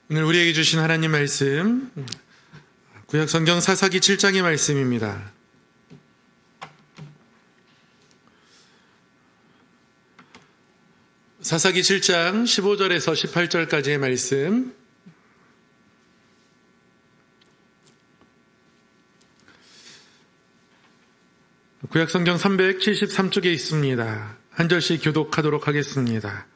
오늘 우리에게 주신 하나님 말씀, 구약 성경 사사기 7장의 말씀입니다. 사사기 7장 15절에서 18절까지의 말씀. 구약 성경 373쪽에 있습니다. 한 절씩 교독하도록 하겠습니다.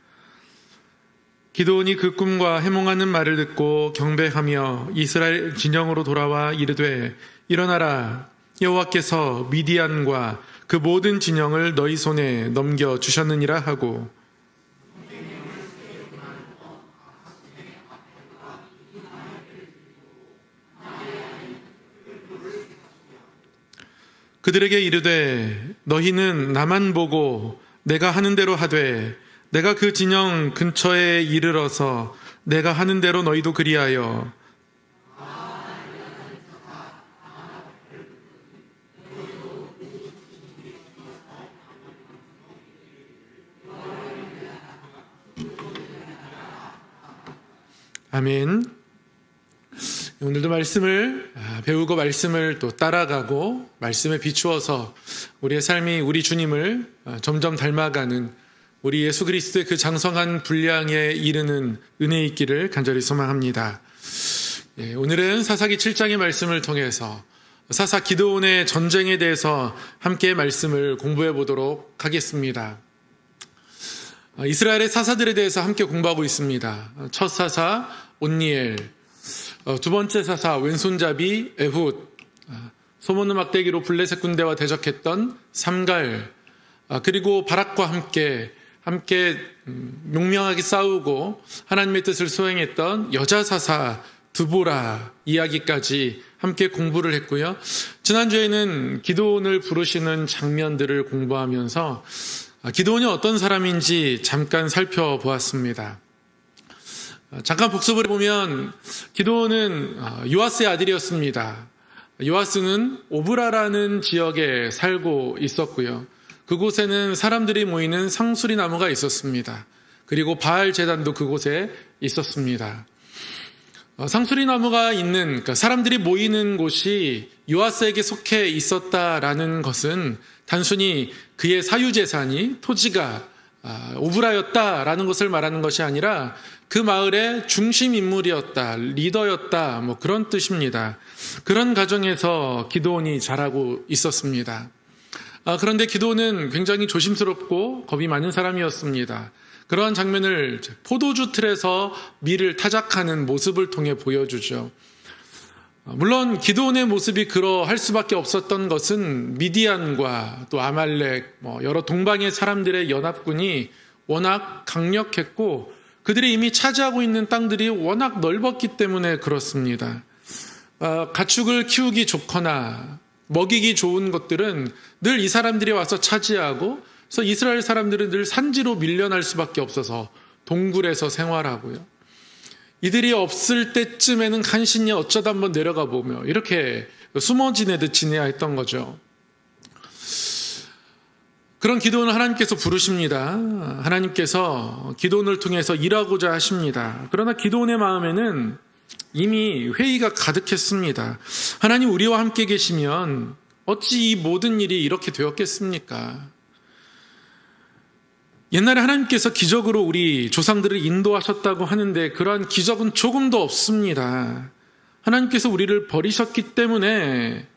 기드온이 그 꿈과 해몽하는 말을 듣고 경배하며 이스라엘 진영으로 돌아와 이르되 일어나라, 여호와께서 미디안과 그 모든 진영을 너희 손에 넘겨 주셨느니라 하고, 그들에게 이르되 너희는 나만 보고 내가 하는 대로 하되 내가 그 진영 근처에 이르러서 내가 하는 대로 너희도 그리하여 아멘. 오늘도 말씀을 배우고 말씀을 또 따라가고 말씀에 비추어서 우리의 삶이 우리 주님을 점점 닮아가는 우리 예수 그리스도의 그 장성한 분량에 이르는 은혜 있기를 간절히 소망합니다. 오늘은 사사기 7장의 말씀을 통해서 사사 기드온의 전쟁에 대해서 함께 말씀을 공부해 보도록 하겠습니다. 이스라엘의 사사들에 대해서 함께 공부하고 있습니다. 첫 사사 온니엘, 두 번째 사사 왼손잡이 에훗, 소모느 막대기로 블레셋 군대와 대적했던 삼갈, 그리고 바락과 함께 용맹하게 싸우고 하나님의 뜻을 수행했던 여자 사사 드보라 이야기까지 함께 공부를 했고요. 지난주에는 기드온을 부르시는 장면들을 공부하면서 기드온이 어떤 사람인지 잠깐 살펴보았습니다. 잠깐 복습을 해보면 기드온은 요아스의 아들이었습니다. 요아스는 오브라라는 지역에 살고 있었고요. 그곳에는 사람들이 모이는 상수리 나무가 있었습니다. 그리고 바알 제단도 그곳에 있었습니다. 상수리 나무가 있는, 그러니까 사람들이 모이는 곳이 요아스에게 속해 있었다라는 것은 단순히 그의 사유재산이 토지가 오브라였다라는 것을 말하는 것이 아니라 그 마을의 중심 인물이었다, 리더였다, 그런 뜻입니다. 그런 가정에서 기드온이 자라고 있었습니다. 그런데 기드온은 굉장히 조심스럽고 겁이 많은 사람이었습니다. 그러한 장면을 포도주 틀에서 밀을 타작하는 모습을 통해 보여주죠. 물론 기드온의 모습이 그러할 수밖에 없었던 것은 미디안과 또 아말렉, 여러 동방의 사람들의 연합군이 워낙 강력했고 그들이 이미 차지하고 있는 땅들이 워낙 넓었기 때문에 그렇습니다. 가축을 키우기 좋거나 먹이기 좋은 것들은 늘 이 사람들이 와서 차지하고, 그래서 이스라엘 사람들은 늘 산지로 밀려날 수밖에 없어서 동굴에서 생활하고요. 이들이 없을 때쯤에는 간신히 어쩌다 한번 내려가 보며 이렇게 숨어 지내듯 지내야 했던 거죠. 그런 기드온을 하나님께서 부르십니다. 하나님께서 기드온을 통해서 일하고자 하십니다. 그러나 기드온의 마음에는 이미 회의가 가득했습니다. 하나님 우리와 함께 계시면 어찌 이 모든 일이 이렇게 되었겠습니까? 옛날에 하나님께서 기적으로 우리 조상들을 인도하셨다고 하는데 그러한 기적은 조금도 없습니다. 하나님께서 우리를 버리셨기 때문에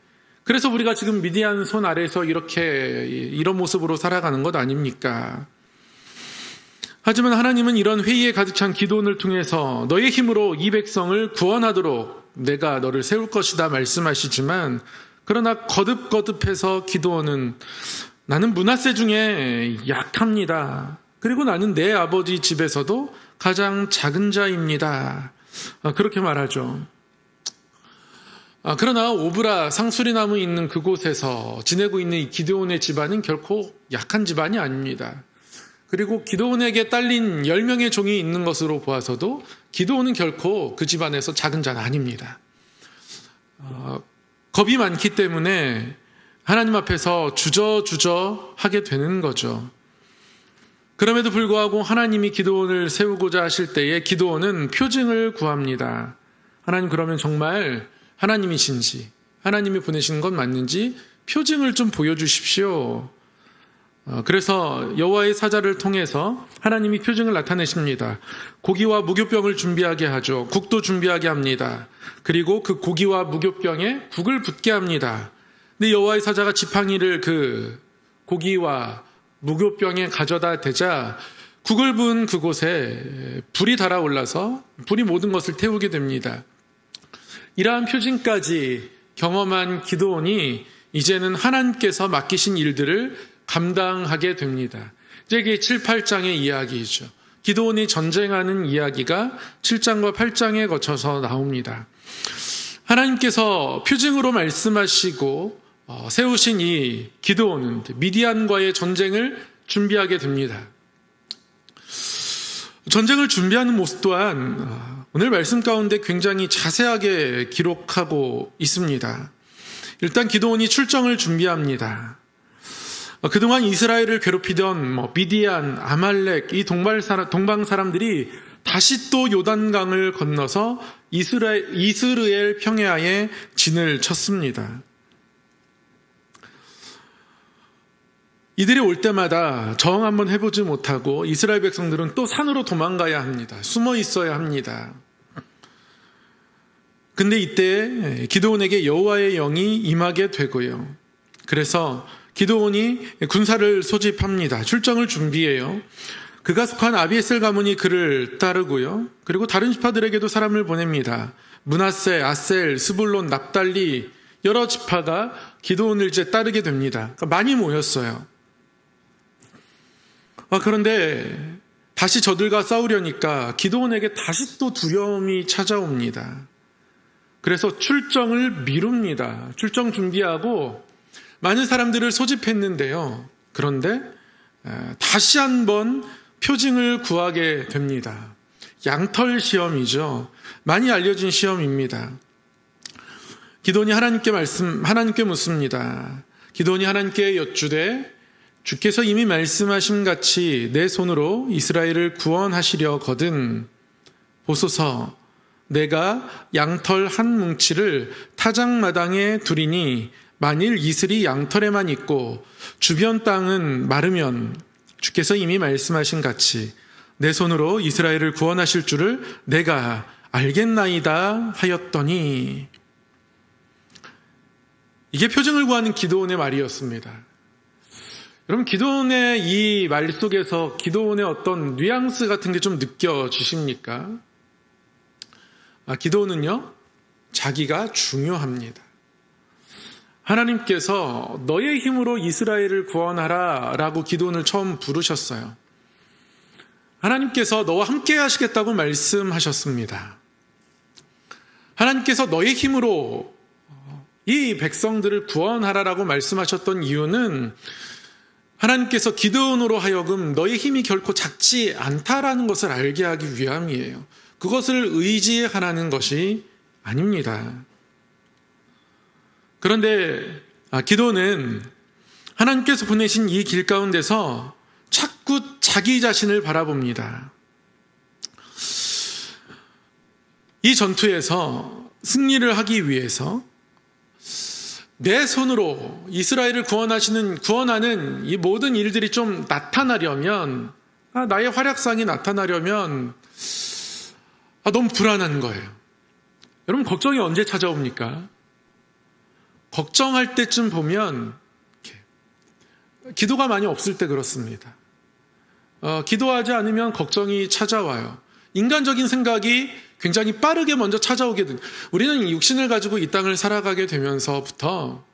그래서 우리가 지금 미디안 손 아래에서 이런 모습으로 살아가는 것 아닙니까? 하지만 하나님은 이런 회의에 가득 찬 기드온을 통해서 너의 힘으로 이 백성을 구원하도록 내가 너를 세울 것이다 말씀하시지만, 그러나 거듭거듭해서 기드온은 나는 므낫세 중에 약합니다. 그리고 나는 내 아버지 집에서도 가장 작은 자입니다. 그렇게 말하죠. 그러나 오브라 상수리나무 있는 그곳에서 지내고 있는 이 기드온의 집안은 결코 약한 집안이 아닙니다. 그리고 기드온에게 딸린 10명의 종이 있는 것으로 보아서도 기드온은 결코 그 집안에서 작은 자는 아닙니다. 겁이 많기 때문에 하나님 앞에서 주저주저 하게 되는 거죠. 그럼에도 불구하고 하나님이 기드온을 세우고자 하실 때에 기드온은 표징을 구합니다. 하나님, 그러면 정말 하나님이신지, 하나님이 보내신 건 맞는지 표징을 좀 보여주십시오. 그래서 여호와의 사자를 통해서 하나님이 표징을 나타내십니다. 고기와 무교병을 준비하게 하죠. 국도 준비하게 합니다. 그리고 그 고기와 무교병에 국을 붓게 합니다. 근데 여호와의 사자가 지팡이를 그 고기와 무교병에 가져다 대자 국을 부은 그곳에 불이 달아올라서 불이 모든 것을 태우게 됩니다. 이러한 표징까지 경험한 기드온이 이제는 하나님께서 맡기신 일들을 감당하게 됩니다. 이제 이게 7, 8장의 이야기이죠. 기드온이 전쟁하는 이야기가 7장과 8장에 거쳐서 나옵니다. 하나님께서 표징으로 말씀하시고 세우신 이 기드온은 미디안과의 전쟁을 준비하게 됩니다. 전쟁을 준비하는 모습 또한 오늘 말씀 가운데 굉장히 자세하게 기록하고 있습니다. 일단 기드온이 출정을 준비합니다. 그동안 이스라엘을 괴롭히던 미디안, 아말렉, 이 동방 사람들이 다시 또 요단강을 건너서 이스라엘 평야에 진을 쳤습니다. 이들이 올 때마다 저항 한번 해보지 못하고 이스라엘 백성들은 또 산으로 도망가야 합니다. 숨어 있어야 합니다. 근데 이때 기드온에게 여호와의 영이 임하게 되고요. 그래서 기드온이 군사를 소집합니다. 출정을 준비해요. 그가 속한 아비에셀 가문이 그를 따르고요. 그리고 다른 지파들에게도 사람을 보냅니다. 므낫세, 아셀, 스불론, 납달리 여러 지파가 기드온을 이제 따르게 됩니다. 그러니까 많이 모였어요. 그런데 다시 저들과 싸우려니까 기드온에게 다시 또 두려움이 찾아옵니다. 그래서 출정을 미룹니다. 출정 준비하고 많은 사람들을 소집했는데요. 그런데 다시 한번 표징을 구하게 됩니다. 양털 시험이죠. 많이 알려진 시험입니다. 기드온이 하나님께 묻습니다. 기드온이 하나님께 여쭈되 주께서 이미 말씀하신 같이 내 손으로 이스라엘을 구원하시려거든 보소서. 내가 양털 한 뭉치를 타작마당에 두리니 만일 이슬이 양털에만 있고 주변 땅은 마르면 주께서 이미 말씀하신 같이 내 손으로 이스라엘을 구원하실 줄을 내가 알겠나이다 하였더니, 이게 표징을 구하는 기드온의 말이었습니다. 여러분, 기드온의 이 말 속에서 기드온의 어떤 뉘앙스 같은 게 좀 느껴지십니까? 기드온은요, 자기가 중요합니다. 하나님께서 너의 힘으로 이스라엘을 구원하라 라고 기드온을 처음 부르셨어요. 하나님께서 너와 함께 하시겠다고 말씀하셨습니다. 하나님께서 너의 힘으로 이 백성들을 구원하라라고 말씀하셨던 이유는 하나님께서 기드온으로 하여금 너의 힘이 결코 작지 않다라는 것을 알게 하기 위함이에요. 그것을 의지하라는 것이 아닙니다. 그런데 기드온은 하나님께서 보내신 이 길 가운데서 자꾸 자기 자신을 바라봅니다. 이 전투에서 승리를 하기 위해서 내 손으로 이스라엘을 구원하는 이 모든 일들이 좀 나타나려면, 나의 활약상이 나타나려면 너무 불안한 거예요. 여러분, 걱정이 언제 찾아옵니까? 걱정할 때쯤 보면 기도가 많이 없을 때 그렇습니다. 기도하지 않으면 걱정이 찾아와요. 인간적인 생각이 굉장히 빠르게 먼저 찾아오게 됩니다. 우리는 육신을 가지고 이 땅을 살아가게 되면서부터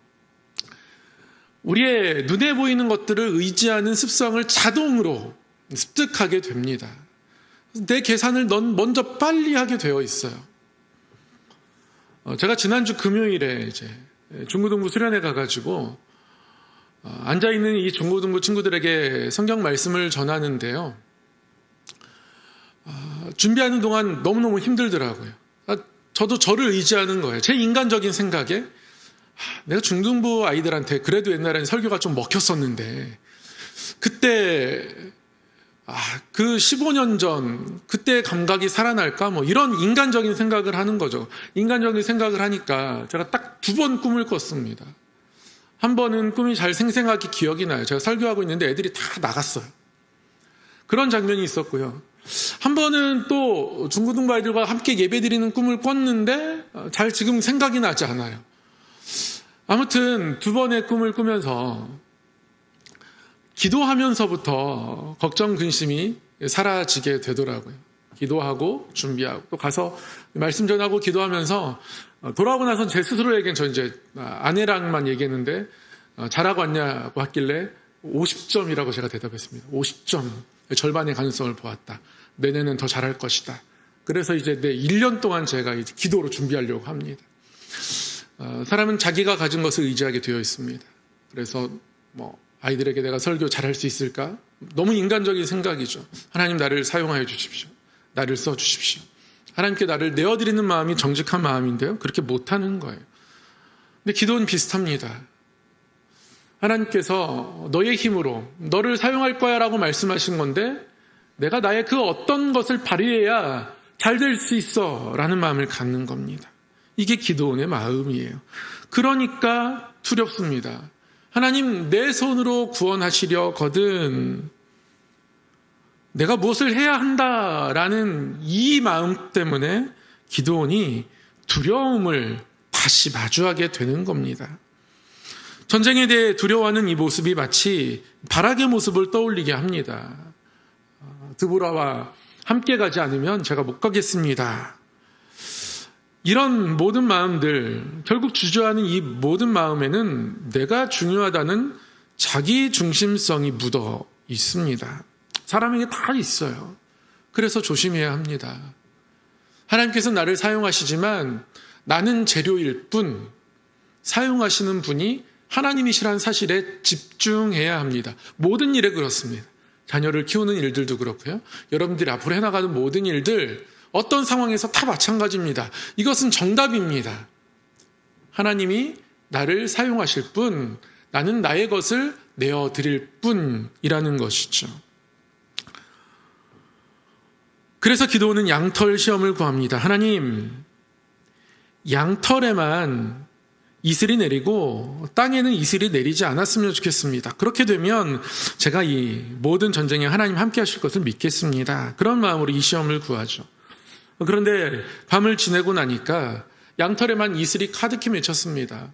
우리의 눈에 보이는 것들을 의지하는 습성을 자동으로 습득하게 됩니다. 내 계산을 넌 먼저 빨리 하게 되어 있어요. 제가 지난주 금요일에 이제 중고등부 수련회 가가지고 앉아있는 이 중고등부 친구들에게 성경 말씀을 전하는데요. 준비하는 동안 너무너무 힘들더라고요. 저도 저를 의지하는 거예요. 제 인간적인 생각에 내가 중등부 아이들한테 그래도 옛날에는 설교가 좀 먹혔었는데 그때 그 15년 전 그때 감각이 살아날까? 뭐 이런 인간적인 생각을 하는 거죠. 인간적인 생각을 하니까 제가 딱 2번 꿈을 꿨습니다. 한 번은 꿈이 잘 생생하게 기억이 나요. 제가 설교하고 있는데 애들이 다 나갔어요. 그런 장면이 있었고요. 한 번은 또 중고등부 아이들과 함께 예배드리는 꿈을 꿨는데 잘 지금 생각이 나지 않아요. 아무튼 2번의 꿈을 꾸면서 기도하면서부터 걱정, 근심이 사라지게 되더라고요. 기도하고 준비하고 또 가서 말씀 전하고 기도하면서 돌아오고 나서 제 스스로에겐 저 이제 아내랑만 얘기했는데 잘하고 왔냐고 했길래 50점이라고 제가 대답했습니다. 50점. 절반의 가능성을 보았다. 내년엔 더 잘할 것이다. 그래서 이제 1년 동안 제가 이제 기도로 준비하려고 합니다. 사람은 자기가 가진 것을 의지하게 되어 있습니다. 그래서 아이들에게 내가 설교 잘할 수 있을까? 너무 인간적인 생각이죠. 하나님 나를 사용하여 주십시오. 나를 써주십시오. 하나님께 나를 내어드리는 마음이 정직한 마음인데요. 그렇게 못하는 거예요. 근데 기도는 비슷합니다. 하나님께서 너의 힘으로 너를 사용할 거야 라고 말씀하신 건데 내가 나의 그 어떤 것을 발휘해야 잘 될 수 있어 라는 마음을 갖는 겁니다. 이게 기도원의 마음이에요. 그러니까 두렵습니다. 하나님 내 손으로 구원하시려거든 내가 무엇을 해야 한다라는 이 마음 때문에 기도원이 두려움을 다시 마주하게 되는 겁니다. 전쟁에 대해 두려워하는 이 모습이 마치 바락의 모습을 떠올리게 합니다. 드보라와 함께 가지 않으면 제가 못 가겠습니다. 이런 모든 마음들, 결국 주저하는 이 모든 마음에는 내가 중요하다는 자기 중심성이 묻어 있습니다. 사람에게 다 있어요. 그래서 조심해야 합니다. 하나님께서 나를 사용하시지만 나는 재료일 뿐 사용하시는 분이 하나님이시라는 사실에 집중해야 합니다. 모든 일에 그렇습니다. 자녀를 키우는 일들도 그렇고요. 여러분들이 앞으로 해나가는 모든 일들 어떤 상황에서 다 마찬가지입니다. 이것은 정답입니다. 하나님이 나를 사용하실 뿐 나는 나의 것을 내어드릴 뿐이라는 것이죠. 그래서 기도원은 양털 시험을 구합니다. 하나님, 양털에만 이슬이 내리고 땅에는 이슬이 내리지 않았으면 좋겠습니다. 그렇게 되면 제가 이 모든 전쟁에 하나님 함께 하실 것을 믿겠습니다. 그런 마음으로 이 시험을 구하죠. 그런데 밤을 지내고 나니까 양털에만 이슬이 가득히 맺혔습니다.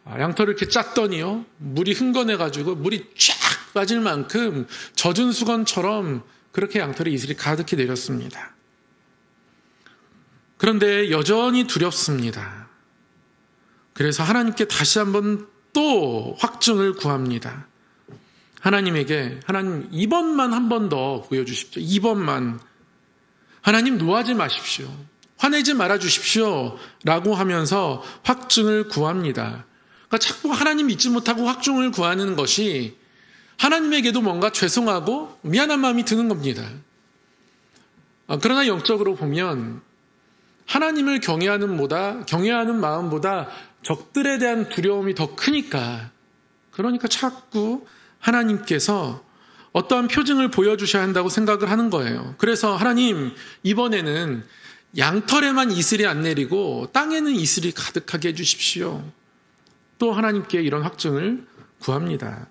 양털을 이렇게 짰더니요, 물이 흥건해가지고 물이 쫙 빠질 만큼 젖은 수건처럼 그렇게 양털에 이슬이 가득히 내렸습니다. 그런데 여전히 두렵습니다. 그래서 하나님께 다시 한번 또 확증을 구합니다. 하나님에게 하나님 이번만 한 번 더 보여주십시오. 이번만. 하나님 노하지 마십시오. 화내지 말아주십시오. 라고 하면서 확증을 구합니다. 그러니까 자꾸 하나님 믿지 못하고 확증을 구하는 것이 하나님에게도 뭔가 죄송하고 미안한 마음이 드는 겁니다. 그러나 영적으로 보면 하나님을 경외하는 마음보다 적들에 대한 두려움이 더 크니까 그러니까 자꾸 하나님께서 어떠한 표징을 보여주셔야 한다고 생각을 하는 거예요. 그래서 하나님 이번에는 양털에만 이슬이 안 내리고 땅에는 이슬이 가득하게 해주십시오. 또 하나님께 이런 확증을 구합니다.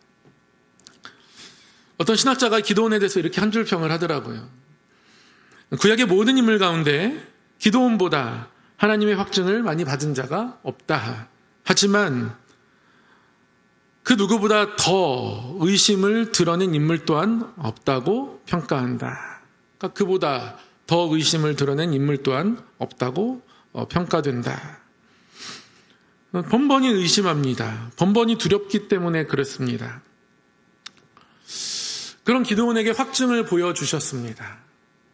어떤 신학자가 기도원에 대해서 이렇게 한 줄 평을 하더라고요. 구약의 모든 인물 가운데 기도원보다 하나님의 확증을 많이 받은 자가 없다. 하지만 그 누구보다 더 의심을 드러낸 인물 또한 없다고 평가한다. 그러니까 그보다 더 의심을 드러낸 인물 또한 없다고 평가된다. 번번이 의심합니다. 번번이 두렵기 때문에 그렇습니다. 그런 기드온에게 확증을 보여주셨습니다.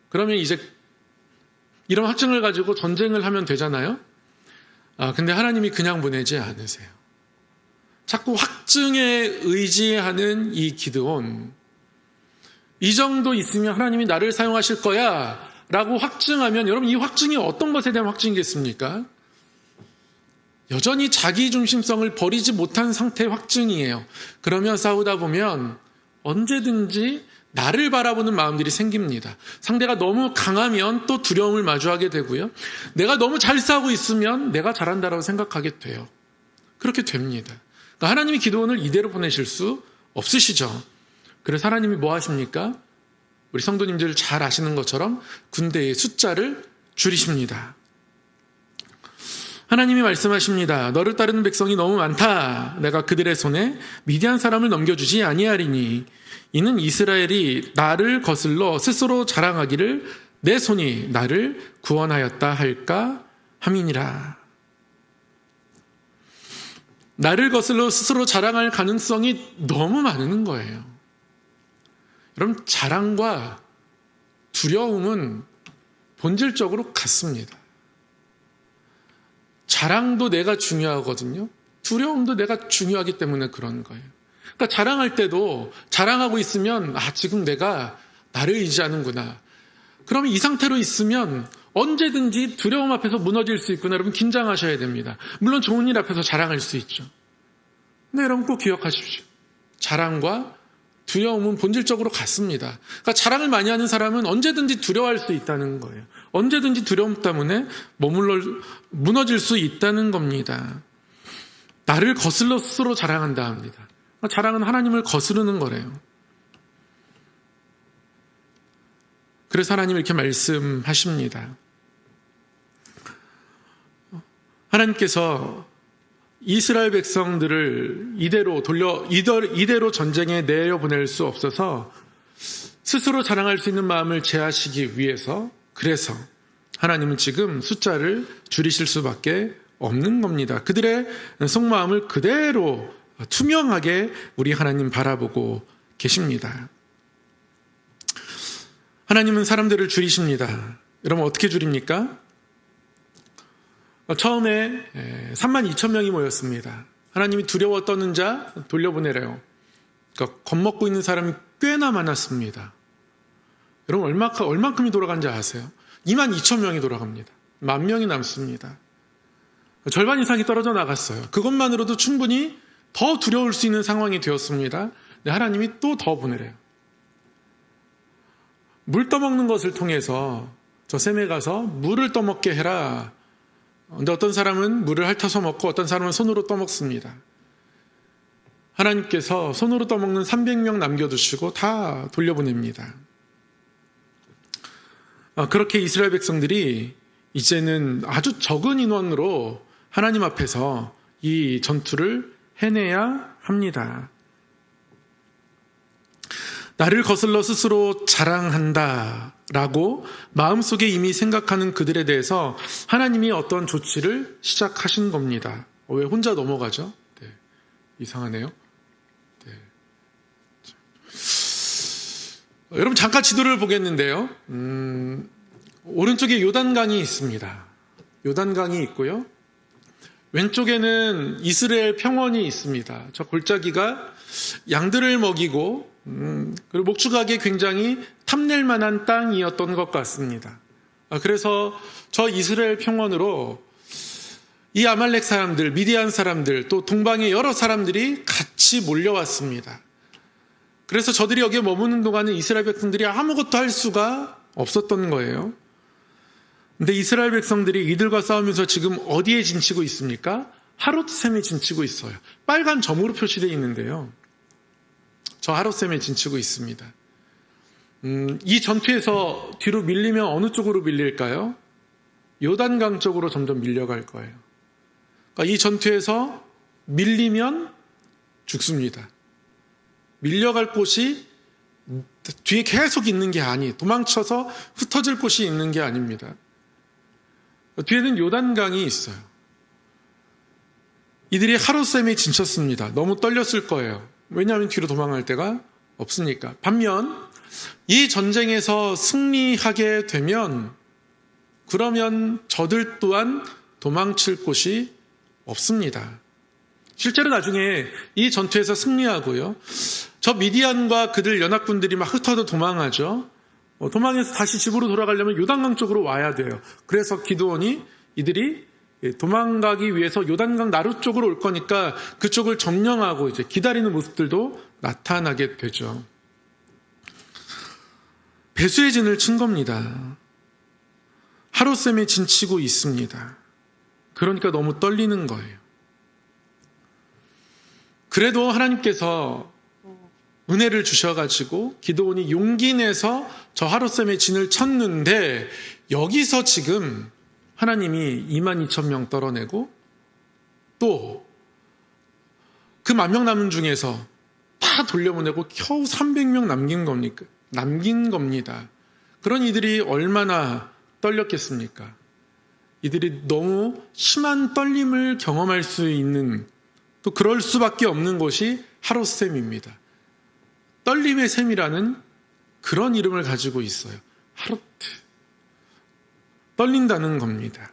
그러면 이제 이런 확증을 가지고 전쟁을 하면 되잖아요. 근데 하나님이 그냥 보내지 않으세요. 자꾸 확증에 의지하는 이 기드온, 이 정도 있으면 하나님이 나를 사용하실 거야 라고 확증하면, 여러분 이 확증이 어떤 것에 대한 확증이겠습니까? 여전히 자기 중심성을 버리지 못한 상태의 확증이에요. 그러면 싸우다 보면 언제든지 나를 바라보는 마음들이 생깁니다. 상대가 너무 강하면 또 두려움을 마주하게 되고요. 내가 너무 잘 싸우고 있으면 내가 잘한다라고 생각하게 돼요. 그렇게 됩니다. 그러니까 하나님이 기도원을 이대로 보내실 수 없으시죠. 그래서 하나님이 뭐 하십니까? 우리 성도님들 잘 아시는 것처럼 군대의 숫자를 줄이십니다. 하나님이 말씀하십니다. 너를 따르는 백성이 너무 많다. 내가 그들의 손에 미디안 사람을 넘겨주지 아니하리니 이는 이스라엘이 나를 거슬러 스스로 자랑하기를 내 손이 나를 구원하였다 할까 함이니라. 나를 거슬러 스스로 자랑할 가능성이 너무 많은 거예요. 여러분, 자랑과 두려움은 본질적으로 같습니다. 자랑도 내가 중요하거든요. 두려움도 내가 중요하기 때문에 그런 거예요. 그러니까 자랑할 때도 자랑하고 있으면 지금 내가 나를 의지하는구나. 그러면 이 상태로 있으면 언제든지 두려움 앞에서 무너질 수 있구나. 여러분 긴장하셔야 됩니다. 물론 좋은 일 앞에서 자랑할 수 있죠. 근데 여러분 꼭 기억하십시오. 자랑과 두려움은 본질적으로 같습니다. 그러니까 자랑을 많이 하는 사람은 언제든지 두려워할 수 있다는 거예요. 언제든지 두려움 때문에 무너질 수 있다는 겁니다. 나를 거슬러 스스로 자랑한다 합니다. 그러니까 자랑은 하나님을 거스르는 거래요. 그래서 하나님이 이렇게 말씀하십니다. 하나님께서 이스라엘 백성들을 이대로 전쟁에 내려보낼 수 없어서 스스로 자랑할 수 있는 마음을 제하시기 위해서 그래서 하나님은 지금 숫자를 줄이실 수밖에 없는 겁니다. 그들의 속마음을 그대로 투명하게 우리 하나님 바라보고 계십니다. 하나님은 사람들을 줄이십니다. 여러분 어떻게 줄입니까? 처음에 32,000명이 모였습니다. 하나님이 두려워 떠는 자 돌려보내래요. 그러니까 겁먹고 있는 사람이 꽤나 많았습니다. 여러분 얼만큼이 돌아간지 아세요? 22,000명이 돌아갑니다. 10,000명이 남습니다. 절반 이상이 떨어져 나갔어요. 그것만으로도 충분히 더 두려울 수 있는 상황이 되었습니다. 근데 하나님이 또 더 보내래요. 물 떠먹는 것을 통해서 저 샘에 가서 물을 떠먹게 해라. 근데 어떤 사람은 물을 핥아서 먹고 어떤 사람은 손으로 떠먹습니다. 하나님께서 손으로 떠먹는 300명 남겨두시고 다 돌려보냅니다. 그렇게 이스라엘 백성들이 이제는 아주 적은 인원으로 하나님 앞에서 이 전투를 해내야 합니다. 나를 거슬러 스스로 자랑한다 라고 마음속에 이미 생각하는 그들에 대해서 하나님이 어떤 조치를 시작하신 겁니다. 왜 혼자 넘어가죠? 네, 이상하네요. 네. 여러분 잠깐 지도를 보겠는데요. 오른쪽에 요단강이 있습니다. 요단강이 있고요. 왼쪽에는 이스라엘 평원이 있습니다. 저 골짜기가 양들을 먹이고 그리고 목축하기에 굉장히 탐낼 만한 땅이었던 것 같습니다. 그래서 저 이스라엘 평원으로 이 아말렉 사람들, 미디안 사람들, 또 동방의 여러 사람들이 같이 몰려왔습니다. 그래서 저들이 여기에 머무는 동안은 이스라엘 백성들이 아무것도 할 수가 없었던 거예요. 근데 이스라엘 백성들이 이들과 싸우면서 지금 어디에 진치고 있습니까? 하롯샘에 진치고 있어요. 빨간 점으로 표시되어 있는데요. 저 하롯샘에 진치고 있습니다. 이 전투에서 뒤로 밀리면 어느 쪽으로 밀릴까요? 요단강 쪽으로 점점 밀려갈 거예요. 그러니까 이 전투에서 밀리면 죽습니다. 밀려갈 곳이 뒤에 계속 있는 게 도망쳐서 흩어질 곳이 있는 게 아닙니다. 뒤에는 요단강이 있어요. 이들이 하롯샘에 진쳤습니다. 너무 떨렸을 거예요. 왜냐하면 뒤로 도망갈 데가 없으니까. 반면 이 전쟁에서 승리하게 되면 그러면 저들 또한 도망칠 곳이 없습니다. 실제로 나중에 이 전투에서 승리하고요. 저 미디안과 그들 연합군들이 막 흩어져 도망하죠. 도망해서 다시 집으로 돌아가려면 요단강 쪽으로 와야 돼요. 그래서 기드온이 이들이 도망가기 위해서 요단강 나루 쪽으로 올 거니까 그쪽을 점령하고 이제 기다리는 모습들도 나타나게 되죠. 배수의 진을 친 겁니다. 하룻샘에 진치고 있습니다. 그러니까 너무 떨리는 거예요. 그래도 하나님께서 은혜를 주셔가지고 기드온이 용기 내서 저 하룻샘에 진을 쳤는데, 여기서 지금 하나님이 22,000명 떨어내고 또 그 10,000명 남은 중에서 다 돌려보내고 겨우 300명 남긴 겁니다. 그런 이들이 얼마나 떨렸겠습니까? 이들이 너무 심한 떨림을 경험할 수 있는, 또 그럴 수밖에 없는 곳이 하룻샘입니다. 떨림의 샘이라는 그런 이름을 가지고 있어요. 하루트. 떨린다는 겁니다.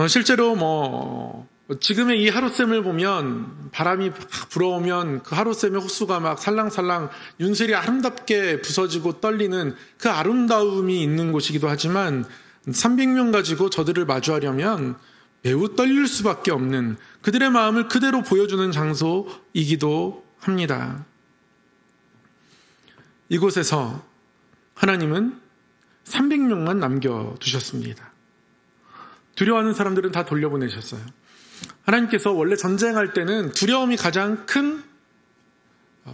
실제로 지금의 이 하룻샘을 보면, 바람이 불어오면 그 하룻샘의 호수가 막 살랑살랑 윤슬이 아름답게 부서지고 떨리는 그 아름다움이 있는 곳이기도 하지만, 300명 가지고 저들을 마주하려면 매우 떨릴 수밖에 없는, 그들의 마음을 그대로 보여주는 장소이기도 합니다. 이곳에서 하나님은 300명만 남겨두셨습니다. 두려워하는 사람들은 다 돌려보내셨어요. 하나님께서 원래 전쟁할 때는 두려움이 가장 큰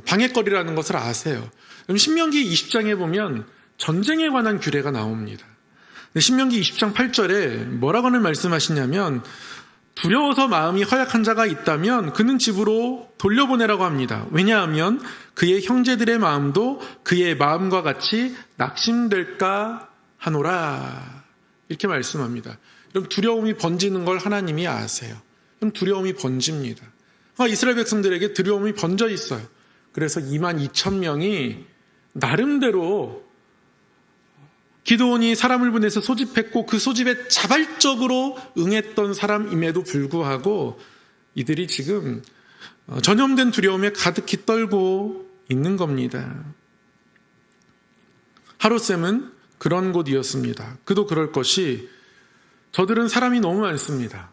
방해거리라는 것을 아세요. 신명기 20장에 보면 전쟁에 관한 규례가 나옵니다. 신명기 20장 8절에 뭐라고는 말씀하시냐면, 두려워서 마음이 허약한 자가 있다면 그는 집으로 돌려보내라고 합니다. 왜냐하면 그의 형제들의 마음도 그의 마음과 같이 낙심될까 하노라. 이렇게 말씀합니다. 그럼 두려움이 번지는 걸 하나님이 아세요. 그럼 두려움이 번집니다. 이스라엘 백성들에게 두려움이 번져 있어요. 그래서 22,000명이 나름대로 기드온이 사람을 보내서 소집했고 그 소집에 자발적으로 응했던 사람임에도 불구하고 이들이 지금 전염된 두려움에 가득히 떨고 있는 겁니다. 하룻샘은 그런 곳이었습니다. 그도 그럴 것이, 저들은 사람이 너무 많습니다.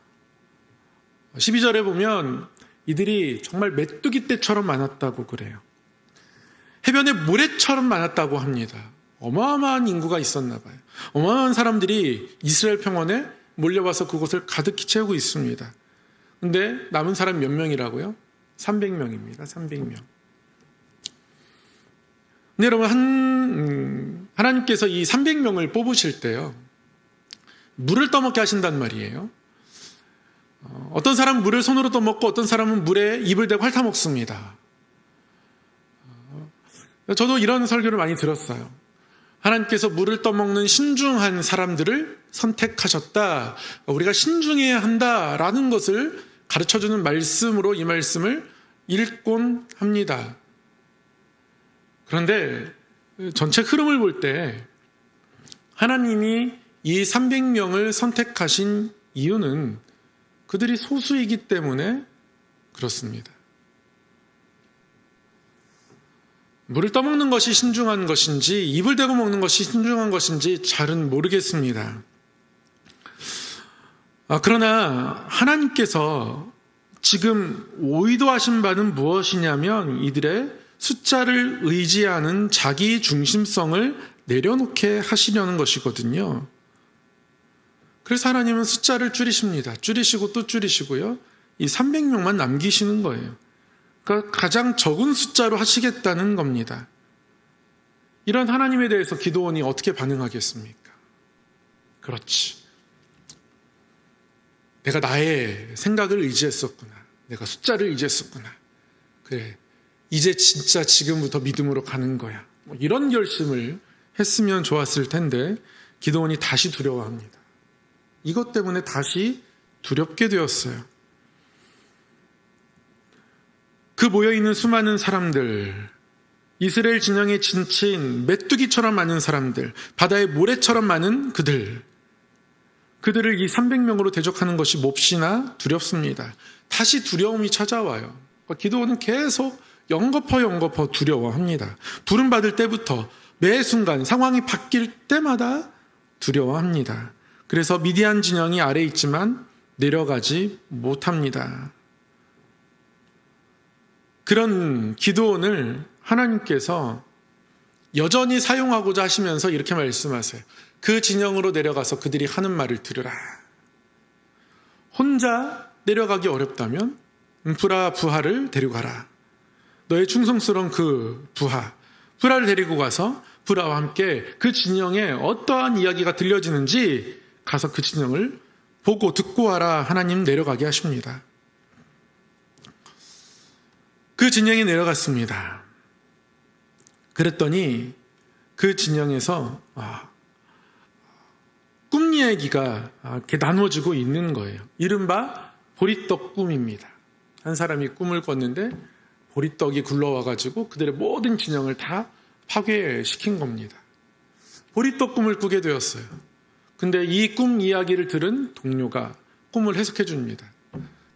12절에 보면 이들이 정말 메뚜기 떼처럼 많았다고 그래요. 해변에 모래처럼 많았다고 합니다. 어마어마한 인구가 있었나 봐요. 어마어마한 사람들이 이스라엘 평원에 몰려와서 그곳을 가득히 채우고 있습니다. 근데 남은 사람 몇 명이라고요? 300명입니다. 300명. 근데 여러분, 하나님께서 이 300명을 뽑으실 때요, 물을 떠먹게 하신단 말이에요. 어떤 사람은 물을 손으로 떠먹고 어떤 사람은 물에 입을 대고 핥아먹습니다. 저도 이런 설교를 많이 들었어요. 하나님께서 물을 떠먹는 신중한 사람들을 선택하셨다. 우리가 신중해야 한다라는 것을 가르쳐주는 말씀으로 이 말씀을 읽곤 합니다. 그런데 전체 흐름을 볼 때 하나님이 이 300명을 선택하신 이유는 그들이 소수이기 때문에 그렇습니다. 물을 떠먹는 것이 신중한 것인지 입을 대고 먹는 것이 신중한 것인지 잘은 모르겠습니다. 그러나 하나님께서 지금 의도하신 바는 무엇이냐면, 이들의 숫자를 의지하는 자기 중심성을 내려놓게 하시려는 것이거든요. 그래서 하나님은 숫자를 줄이십니다. 줄이시고 또 줄이시고요. 이 300명만 남기시는 거예요. 그러니까 가장 적은 숫자로 하시겠다는 겁니다. 이런 하나님에 대해서 기드온이 어떻게 반응하겠습니까? 그렇지. 내가 나의 생각을 의지했었구나. 내가 숫자를 의지했었구나. 그래. 이제 진짜 지금부터 믿음으로 가는 거야. 이런 결심을 했으면 좋았을 텐데 기드온이 다시 두려워합니다. 이것 때문에 다시 두렵게 되었어요. 그 모여있는 수많은 사람들, 이스라엘 진영에 진친 메뚜기처럼 많은 사람들, 바다의 모래처럼 많은 그들을 이 300명으로 대적하는 것이 몹시나 두렵습니다. 다시 두려움이 찾아와요. 기드온은 계속 영겁허 두려워합니다. 부름받을 때부터 매 순간 상황이 바뀔 때마다 두려워합니다. 그래서 미디안 진영이 아래에 있지만 내려가지 못합니다. 그런 기드온을 하나님께서 여전히 사용하고자 하시면서 이렇게 말씀하세요. 그 진영으로 내려가서 그들이 하는 말을 들으라. 혼자 내려가기 어렵다면 부하를 데리고 가라. 너의 충성스러운 그 부하를 데리고 가서 부하와 함께 그 진영에 어떠한 이야기가 들려지는지 가서 그 진영을 보고 듣고 와라. 하나님 내려가게 하십니다. 그 진영에 내려갔습니다. 그랬더니 그 진영에서 꿈 이야기가 이렇게 나눠지고 있는 거예요. 이른바 보리떡 꿈입니다. 한 사람이 꿈을 꿨는데 보리떡이 굴러와가지고 그들의 모든 진영을 다 파괴시킨 겁니다. 보리떡 꿈을 꾸게 되었어요. 근데 이 꿈 이야기를 들은 동료가 꿈을 해석해 줍니다.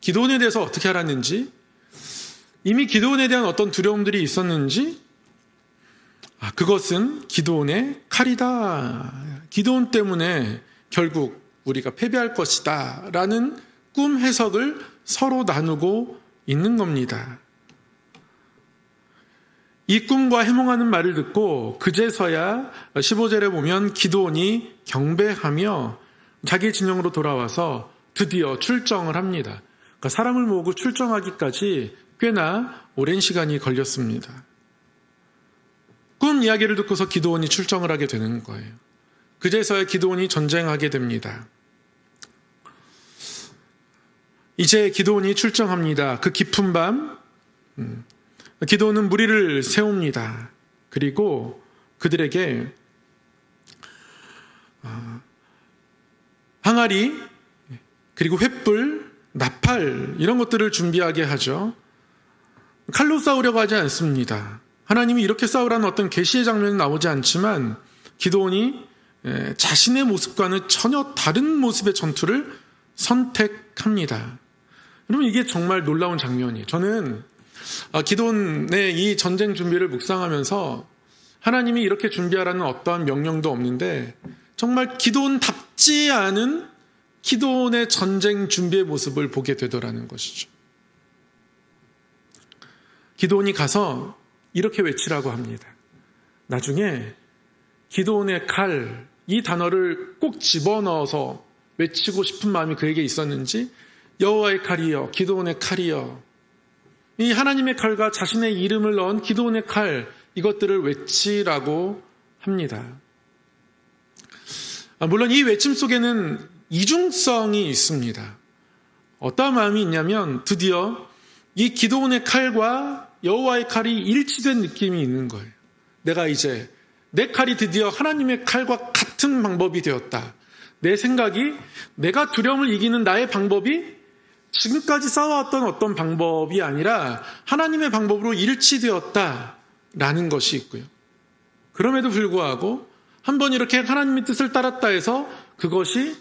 기드온에 대해서 어떻게 알았는지, 이미 기드온에 대한 어떤 두려움들이 있었는지, 그것은 기드온의 칼이다. 기드온 때문에 결국 우리가 패배할 것이다. 라는 꿈 해석을 서로 나누고 있는 겁니다. 이 꿈과 해몽하는 말을 듣고 그제서야 15절에 보면 기드온이 경배하며 자기 진영으로 돌아와서 드디어 출정을 합니다. 그러니까 사람을 모으고 출정하기까지 꽤나 오랜 시간이 걸렸습니다. 꿈 이야기를 듣고서 기드온이 출정을 하게 되는 거예요. 그제서야 기드온이 전쟁하게 됩니다. 이제 기드온이 출정합니다. 그 깊은 밤 기드온은 무리를 세웁니다. 그리고 그들에게 항아리, 그리고 횃불, 나팔 이런 것들을 준비하게 하죠. 칼로 싸우려고 하지 않습니다. 하나님이 이렇게 싸우라는 어떤 계시의 장면이 나오지 않지만 기드온이 자신의 모습과는 전혀 다른 모습의 전투를 선택합니다. 여러분, 이게 정말 놀라운 장면이에요. 저는 기드온의 이 전쟁 준비를 묵상하면서 하나님이 이렇게 준비하라는 어떠한 명령도 없는데 정말 기드온답지 않은 기드온의 전쟁 준비의 모습을 보게 되더라는 것이죠. 기드온이 가서 이렇게 외치라고 합니다. 나중에 기드온의 칼, 이 단어를 꼭 집어넣어서 외치고 싶은 마음이 그에게 있었는지 여호와의 칼이여, 기드온의 칼이여, 이 하나님의 칼과 자신의 이름을 넣은 기드온의 칼, 이것들을 외치라고 합니다. 물론 이 외침 속에는 이중성이 있습니다. 어떠한 마음이 있냐면 드디어 이 기드온의 칼과 여호와의 칼이 일치된 느낌이 있는 거예요. 내가 이제 내 칼이 드디어 하나님의 칼과 같은 방법이 되었다. 내 생각이, 내가 두려움을 이기는 나의 방법이 지금까지 쌓아왔던 어떤 방법이 아니라 하나님의 방법으로 일치되었다라는 것이 있고요. 그럼에도 불구하고 한번 이렇게 하나님의 뜻을 따랐다 해서 그것이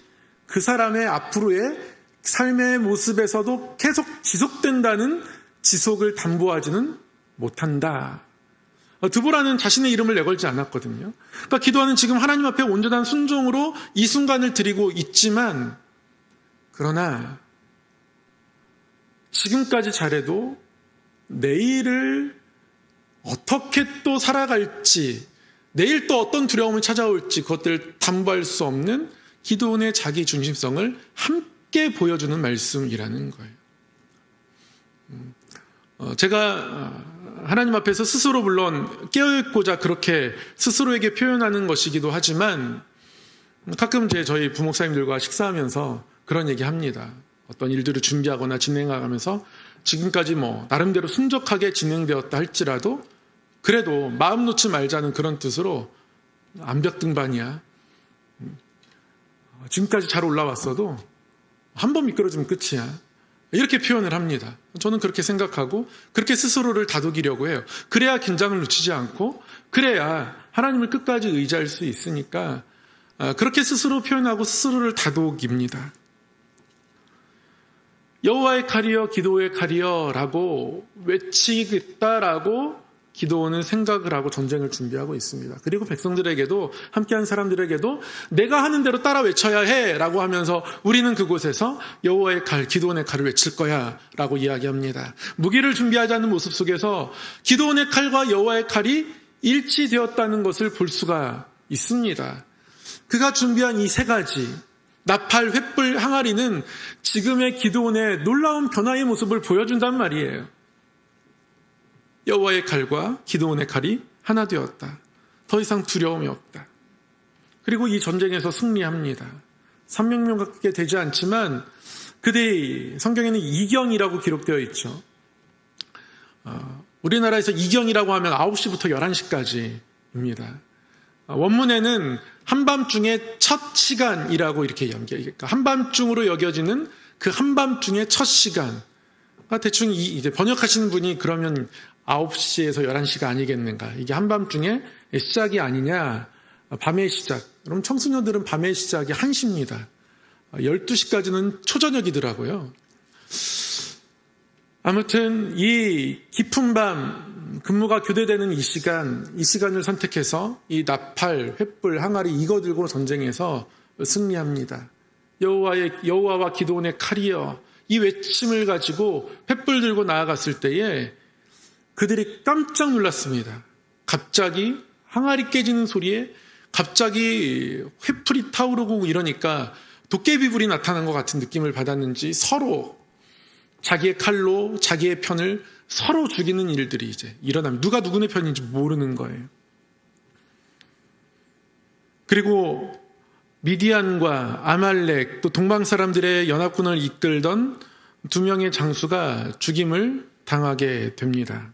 그 사람의 앞으로의 삶의 모습에서도 계속 지속된다는 지속을 담보하지는 못한다. 드보라는 자신의 이름을 내걸지 않았거든요. 그러니까 기도하는 지금 하나님 앞에 온전한 순종으로 이 순간을 드리고 있지만, 그러나 지금까지 잘해도 내일을 어떻게 또 살아갈지, 내일 또 어떤 두려움이 찾아올지 그것들을 담보할 수 없는 기드온의 자기 중심성을 함께 보여주는 말씀이라는 거예요. 제가 하나님 앞에서 스스로 물론 깨어있고자 그렇게 스스로에게 표현하는 것이기도 하지만 가끔 저희 부목사님들과 식사하면서 그런 얘기 합니다. 어떤 일들을 준비하거나 진행하면서 지금까지 나름대로 순적하게 진행되었다 할지라도 그래도 마음 놓지 말자는 그런 뜻으로 암벽 등반이야. 지금까지 잘 올라왔어도 한 번 미끄러지면 끝이야. 이렇게 표현을 합니다. 저는 그렇게 생각하고 그렇게 스스로를 다독이려고 해요. 그래야 긴장을 놓치지 않고 그래야 하나님을 끝까지 의지할 수 있으니까 그렇게 스스로 표현하고 스스로를 다독입니다. 여호와의 칼이여, 기드온의 칼이여 라고 외치겠다라고 기드온은 생각을 하고 전쟁을 준비하고 있습니다. 그리고 백성들에게도, 함께한 사람들에게도 내가 하는 대로 따라 외쳐야 해 라고 하면서 우리는 그곳에서 여호와의 칼, 기드온의 칼을 외칠 거야 라고 이야기합니다. 무기를 준비하지 않는 모습 속에서 기드온의 칼과 여호와의 칼이 일치되었다는 것을 볼 수가 있습니다. 그가 준비한 이 세 가지, 나팔, 횃불, 항아리는 지금의 기드온의 놀라운 변화의 모습을 보여준단 말이에요. 여호와의 칼과 기드온의 칼이 하나 되었다. 더 이상 두려움이 없다. 그리고 이 전쟁에서 승리합니다. 300명 갖게 되지 않지만 그들이 성경에는 이경이라고 기록되어 있죠. 우리나라에서 이경이라고 하면 9시부터 11시까지입니다. 원문에는 한밤중의 첫 시간이라고 이렇게 연결해요. 한밤중으로 여겨지는 그 한밤중의 첫 시간. 대충 이제 번역하시는 분이 그러면 9시에서 11시가 아니겠는가. 이게 한밤중의 시작이 아니냐. 밤의 시작. 그럼 청소년들은 밤의 시작이 1시입니다. 12시까지는 초저녁이더라고요. 아무튼 이 깊은 밤 근무가 교대되는 이 시간을 선택해서 이 나팔, 횃불, 항아리 이거 들고 전쟁에서 승리합니다. 여호와와 기드온의 칼이여, 이 외침을 가지고 횃불 들고 나아갔을 때에 그들이 깜짝 놀랐습니다. 갑자기 항아리 깨지는 소리에 갑자기 횃불이 타오르고 이러니까 도깨비불이 나타난 것 같은 느낌을 받았는지 서로 자기의 칼로 자기의 편을 서로 죽이는 일들이 이제 일어나면 누가 누구의 편인지 모르는 거예요. 그리고 미디안과 아말렉 또 동방 사람들의 연합군을 이끌던 2명의 장수가 죽임을 당하게 됩니다.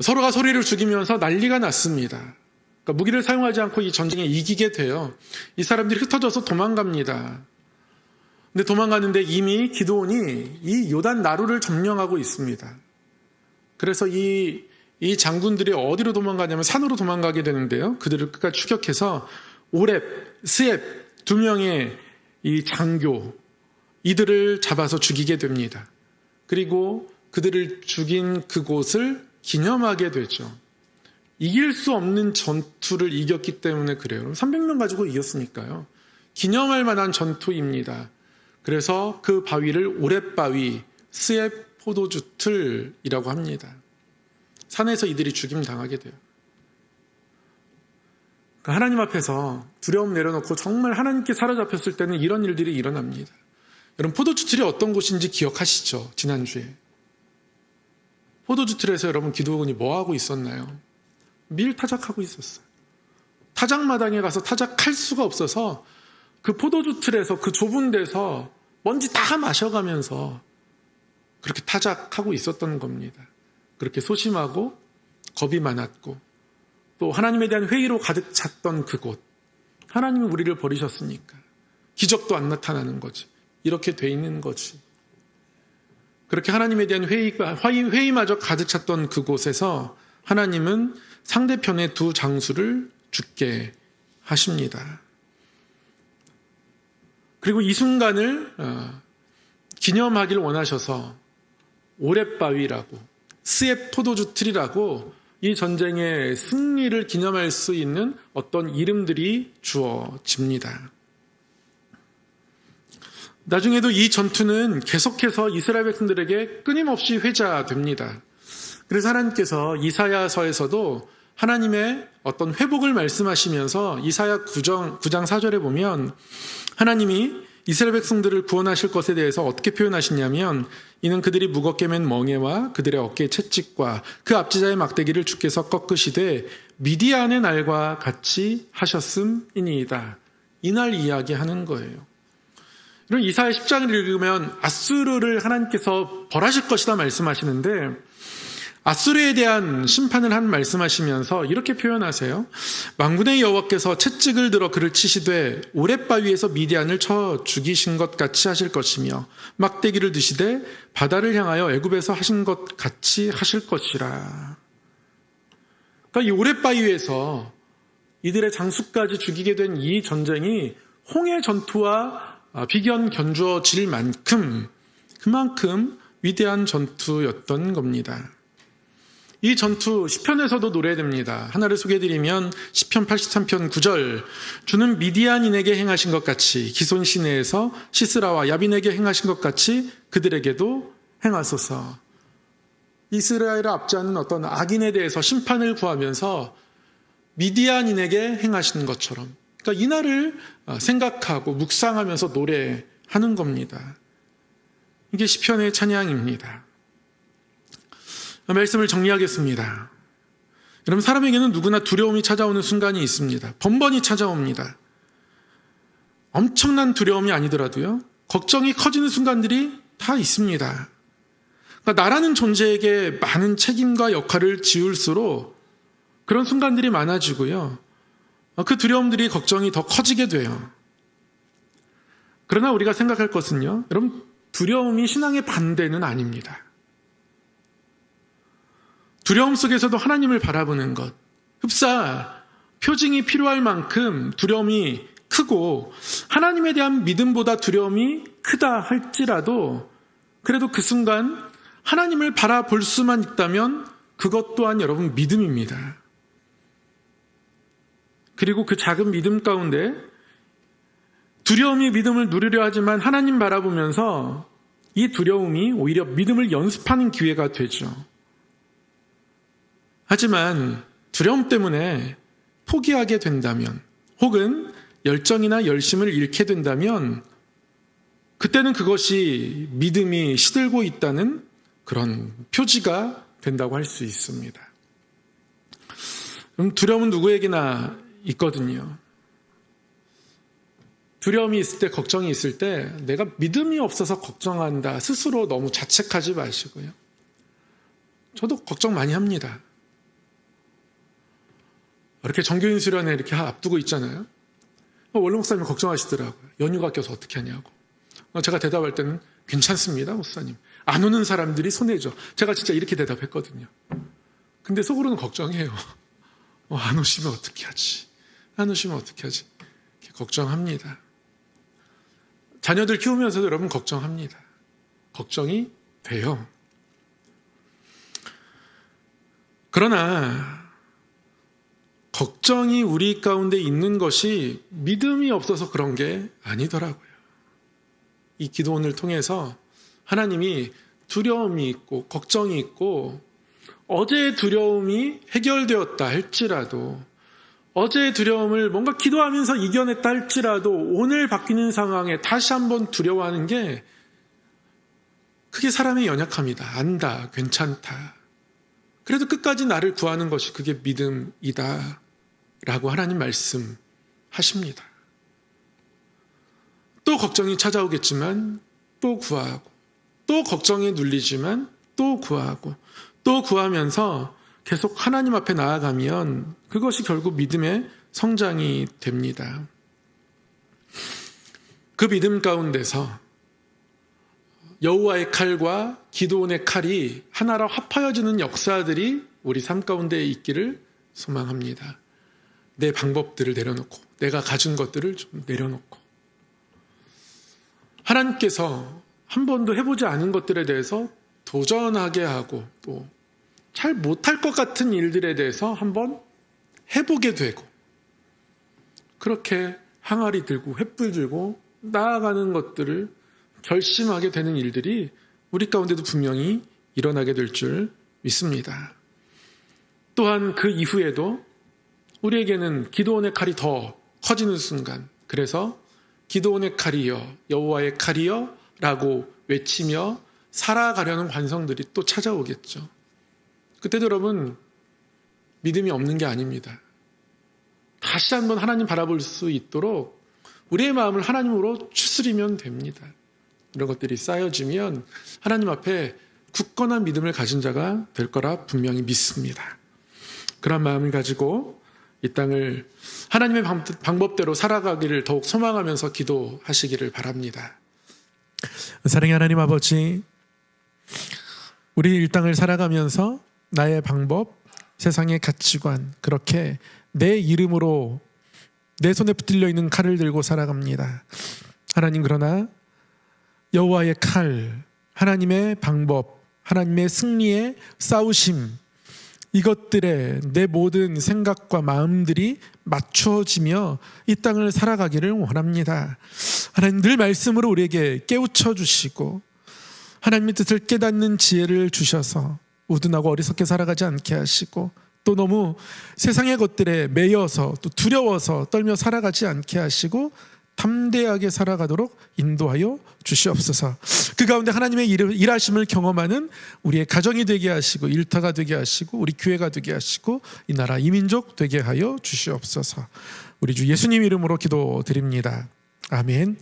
서로가 소리를 죽이면서 난리가 났습니다. 그러니까 무기를 사용하지 않고 이 전쟁에 이기게 돼요. 이 사람들이 흩어져서 도망갑니다. 근데 도망가는데 이미 기드온이 이 요단 나루를 점령하고 있습니다. 그래서 이 장군들이 어디로 도망가냐면 산으로 도망가게 되는데요. 그들을 끝까지 추격해서 오렙, 스엡 2명의 이 장교 이들을 잡아서 죽이게 됩니다. 그리고 그들을 죽인 그곳을 기념하게 되죠. 이길 수 없는 전투를 이겼기 때문에 그래요. 300명 가지고 이겼으니까요. 기념할 만한 전투입니다. 그래서 그 바위를 오렙바위, 스엡 포도주 틀이라고 합니다. 산에서 이들이 죽임 당하게 돼요. 하나님 앞에서 두려움 내려놓고 정말 하나님께 사로잡혔을 때는 이런 일들이 일어납니다. 여러분, 포도주 틀이 어떤 곳인지 기억하시죠? 지난주에. 포도주 틀에서 여러분 기드온이 뭐하고 있었나요? 밀타작하고 있었어요. 타작마당에 가서 타작할 수가 없어서 그 포도주 틀에서 그 좁은 데서 먼지 다 마셔가면서 그렇게 타작하고 있었던 겁니다. 그렇게 소심하고 겁이 많았고 또 하나님에 대한 회의로 가득 찼던 그곳. 하나님이 우리를 버리셨으니까 기적도 안 나타나는 거지. 이렇게 돼 있는 거지. 그렇게 하나님에 대한 회의마저 가득 찼던 그곳에서 하나님은 상대편의 2 장수를 죽게 하십니다. 그리고 이 순간을 기념하길 원하셔서 오렙바위라고 스엡 포도주 틀이라고 이 전쟁의 승리를 기념할 수 있는 어떤 이름들이 주어집니다. 나중에도 이 전투는 계속해서 이스라엘 백성들에게 끊임없이 회자됩니다. 그래서 하나님께서 이사야서에서도 하나님의 어떤 회복을 말씀하시면서 이사야 9장 4절에 보면 하나님이 이스라엘 백성들을 구원하실 것에 대해서 어떻게 표현하시냐면 이는 그들이 무겁게 맨 멍에와 그들의 어깨의 채찍과 그 앞지자의 막대기를 주께서 꺾으시되 미디안의 날과 같이 하셨음이니이다. 이날 이야기하는 거예요. 이런 이사야 10장을 읽으면 아수르를 하나님께서 벌하실 것이다 말씀하시는데 아수르에 대한 심판을 말씀하시면서 이렇게 표현하세요. 만군의 여호와께서 채찍을 들어 그를 치시되 오렙바위에서 미디안을 쳐 죽이신 것 같이 하실 것이며 막대기를 드시되 바다를 향하여 애굽에서 하신 것 같이 하실 것이라. 그러니까 이 오렙바위에서 이들의 장수까지 죽이게 된 이 전쟁이 홍해 전투와 비견 견주어질 만큼 그만큼 위대한 전투였던 겁니다. 이 전투 시편에서도 노래됩니다. 하나를 소개해드리면 시편 83편 9절 주는 미디안인에게 행하신 것 같이 기손 시내에서 시스라와 야빈에게 행하신 것 같이 그들에게도 행하소서. 이스라엘을 압제하는 어떤 악인에 대해서 심판을 구하면서 미디안인에게 행하시는 것처럼, 그러니까 이날을 생각하고 묵상하면서 노래하는 겁니다. 이게 시편의 찬양입니다. 말씀을 정리하겠습니다. 여러분, 사람에게는 누구나 두려움이 찾아오는 순간이 있습니다. 번번이 찾아옵니다. 엄청난 두려움이 아니더라도요, 걱정이 커지는 순간들이 다 있습니다. 그러니까 나라는 존재에게 많은 책임과 역할을 지울수록 그런 순간들이 많아지고요, 그 두려움들이, 걱정이 더 커지게 돼요. 그러나 우리가 생각할 것은요, 여러분, 두려움이 신앙의 반대는 아닙니다. 두려움 속에서도 하나님을 바라보는 것, 흡사 표징이 필요할 만큼 두려움이 크고 하나님에 대한 믿음보다 두려움이 크다 할지라도 그래도 그 순간 하나님을 바라볼 수만 있다면 그것 또한 여러분 믿음입니다. 그리고 그 작은 믿음 가운데 두려움이 믿음을 누리려 하지만 하나님 바라보면서 이 두려움이 오히려 믿음을 연습하는 기회가 되죠. 하지만 두려움 때문에 포기하게 된다면, 혹은 열정이나 열심을 잃게 된다면 그때는 그것이 믿음이 시들고 있다는 그런 표지가 된다고 할 수 있습니다. 두려움은 누구에게나 있거든요. 두려움이 있을 때, 걱정이 있을 때 내가 믿음이 없어서 걱정한다, 스스로 너무 자책하지 마시고요. 저도 걱정 많이 합니다. 이렇게 정교인 수련회 이렇게 앞두고 있잖아요. 원로 목사님 걱정하시더라고요. 연휴가 껴서 어떻게 하냐고. 제가 대답할 때는 괜찮습니다, 목사님. 안 오는 사람들이 손해죠. 제가 진짜 이렇게 대답했거든요. 근데 속으로는 걱정해요. 안 오시면 어떻게 하지? 안 오시면 어떻게 하지? 이렇게 걱정합니다. 자녀들 키우면서도 여러분 걱정합니다. 걱정이 돼요. 그러나 걱정이 우리 가운데 있는 것이 믿음이 없어서 그런 게 아니더라고요. 이 기도원을 통해서 하나님이 두려움이 있고 걱정이 있고, 어제의 두려움이 해결되었다 할지라도, 어제의 두려움을 뭔가 기도하면서 이겨냈다 할지라도 오늘 바뀌는 상황에 다시 한번 두려워하는 게, 그게 사람의 연약함이다. 안다. 괜찮다. 그래도 끝까지 나를 구하는 것이 그게 믿음이다 라고 하나님 말씀하십니다. 또 걱정이 찾아오겠지만 또 구하고, 또 걱정에 눌리지만 또 구하고, 또 구하면서 계속 하나님 앞에 나아가면 그것이 결국 믿음의 성장이 됩니다. 그 믿음 가운데서 여호와의 칼과 기드온의 칼이 하나로 합하여지는 역사들이 우리 삶 가운데 있기를 소망합니다. 내 방법들을 내려놓고, 내가 가진 것들을 좀 내려놓고, 하나님께서 한 번도 해보지 않은 것들에 대해서 도전하게 하고, 또 잘 못할 것 같은 일들에 대해서 한번 해보게 되고, 그렇게 항아리 들고 횃불 들고 나아가는 것들을 결심하게 되는 일들이 우리 가운데도 분명히 일어나게 될 줄 믿습니다. 또한 그 이후에도 우리에게는 기드온의 칼이 더 커지는 순간, 그래서 기드온의 칼이여, 여호와의 칼이여 라고 외치며 살아가려는 관성들이 또 찾아오겠죠. 그때도 여러분 믿음이 없는 게 아닙니다. 다시 한번 하나님 바라볼 수 있도록 우리의 마음을 하나님으로 추스리면 됩니다. 이런 것들이 쌓여지면 하나님 앞에 굳건한 믿음을 가진 자가 될 거라 분명히 믿습니다. 그런 마음을 가지고 이 땅을 하나님의 방법대로 살아가기를 더욱 소망하면서 기도하시기를 바랍니다. 사랑의 하나님 아버지, 우리 이 땅을 살아가면서 나의 방법, 세상의 가치관, 그렇게 내 이름으로 내 손에 붙들려 있는 칼을 들고 살아갑니다. 하나님, 그러나 여호와의 칼, 하나님의 방법, 하나님의 승리의 싸우심, 이것들에 내 모든 생각과 마음들이 맞추어지며 이 땅을 살아가기를 원합니다. 하나님, 늘 말씀으로 우리에게 깨우쳐 주시고 하나님의 뜻을 깨닫는 지혜를 주셔서 우둔하고 어리석게 살아가지 않게 하시고 또 너무 세상의 것들에 매여서 또 두려워서 떨며 살아가지 않게 하시고 담대하게 살아가도록 인도하여 주시옵소서. 그 가운데 하나님의 일하심을 경험하는 우리의 가정이 되게 하시고 일터가 되게 하시고 우리 교회가 되게 하시고 이 나라 이 민족 되게 하여 주시옵소서. 우리 주 예수님 이름으로 기도드립니다. 아멘.